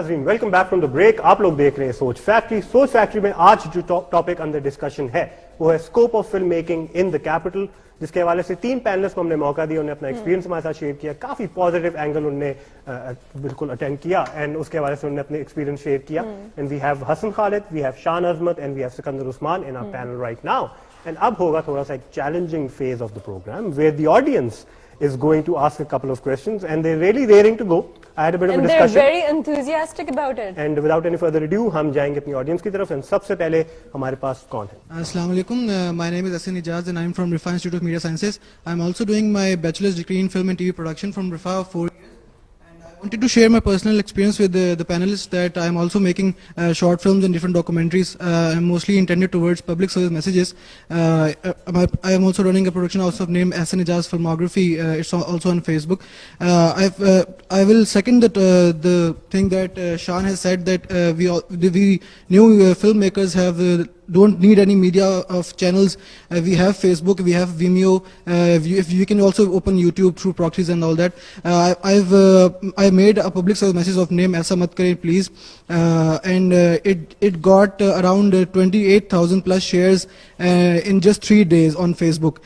नाज़रीन, welcome back from the break. आप लोग देख रहे हैं सोच फैक्ट्री। सोच फैक्ट्री में आज जो टॉपिक अंडर डिस्कशन है वो है scope of film making in the capital, जिसके हवाले से 3 पैनलिस्ट को हमने मौका दिया, उन्हें अपना एक्सपीरियंस हमारे साथ शेयर किया। काफी पॉजिटिव एंगल उन्होंने बिल्कुल अटेंड किया एंड उसके हवाले से उन्होंने अपने एक्सपीरियंस शेयर किया। And we have Hasan Khalid, we have Shan Azmat and we have Sikandar Usman in our panel right now. And अब होगा थोड़ा सा एक challenging phase of the programme where the audience is going to ask a couple of questions and they're really raring to go. I had a bit of a discussion. And they're very enthusiastic about it. And without any further ado, हम जाएंगे अपनी audience की तरफ and सबसे पहले हमारे पास कौन है? Assalamu alaikum. My name is Ahsan Ejaz and I'm from Rifa Institute of Media Sciences. I'm also doing my bachelor's degree in film and TV production from Rifa 4 years. I wanted to share my personal experience with the panelists that I am also making short films and different documentaries. I'm mostly intended towards public service messages. I am also running a production house of name Ahsan Ejaz Filmography. It's also on Facebook. I will second that the thing that Shan has said that we new filmmakers don't need any media of channels. We have Facebook, we have Vimeo. If we can also open YouTube through proxies and all that. I made a public service message of name Aisa Mat Kare Please, and it got around 28,000 plus shares in just 3 days on Facebook.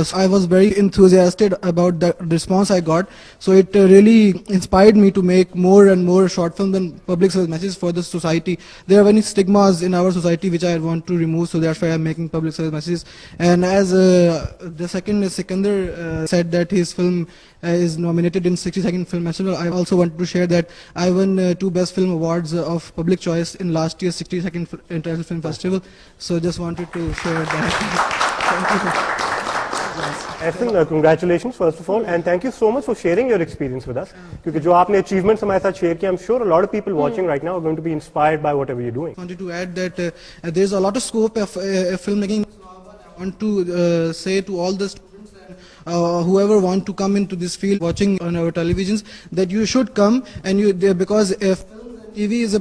So I was very enthusiastic about the response I got. So it really inspired me to make more and more short films and public service messages for the society. There are many stigmas in our society which I want to remove, so that's why I'm making public service messages. And as the second Sikandar said that his film is nominated in 62nd Film Festival, I also wanted to share that I won 2 Best Film Awards of Public Choice in last year's 62nd International Film Festival. So just wanted to share that. Thank you. Ahsan, congratulations first of all, and thank you so much for sharing your experience with us. क्योंकि जो आपने achievements हमारे साथ share किया, I'm sure a lot of people watching right now are going to be inspired by whatever you're doing. I wanted to add that there's a lot of scope of filmmaking. I want to say to all the students and whoever want to come into this field watching on our televisions that you should come, and because if TV is a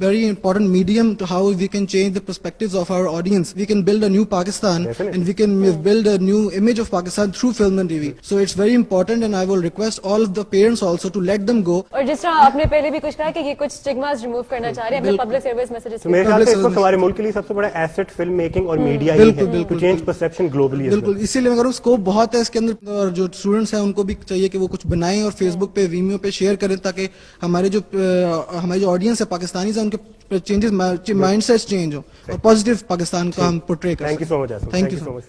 very important medium to how we can change the perspectives of our audience. We can build a new Pakistan. Definitely. And we can build a new image of Pakistan through film and TV. So it's very important, and I will request all of the parents also to let them go. और जिस तरह आपने पहले भी कुछ कहा कि ये कुछ स्टिग्मास रिमूव करना चाह रहे हैं, अपने पब्लिक सर्विस मैसेजेस तो मेरे ख्याल से इस वक्त हमारे मुल्क के लिए सबसे बड़ा एसेट फिल्म मेकिंग और मीडिया ही है टू चेंज परसेप्शन ग्लोबली। बिल्कुल, इसीलिए मैं कह रहा हूँ स्कोप बहुत है इसके अंदर, और जो स्टूडेंट्स हैं उनको भी चाहिए कि वो कुछ बनाएं और फेसबुक पे वीमियो पे शेयर करें, ताकि हमारी जो ऑडियंस है पाकिस्तानी से उनके चेंजेस माइंडसेट चेंज हो और पॉजिटिव पाकिस्तान को हम पोर्ट्रे करें। Thank you so much. Thank you so much.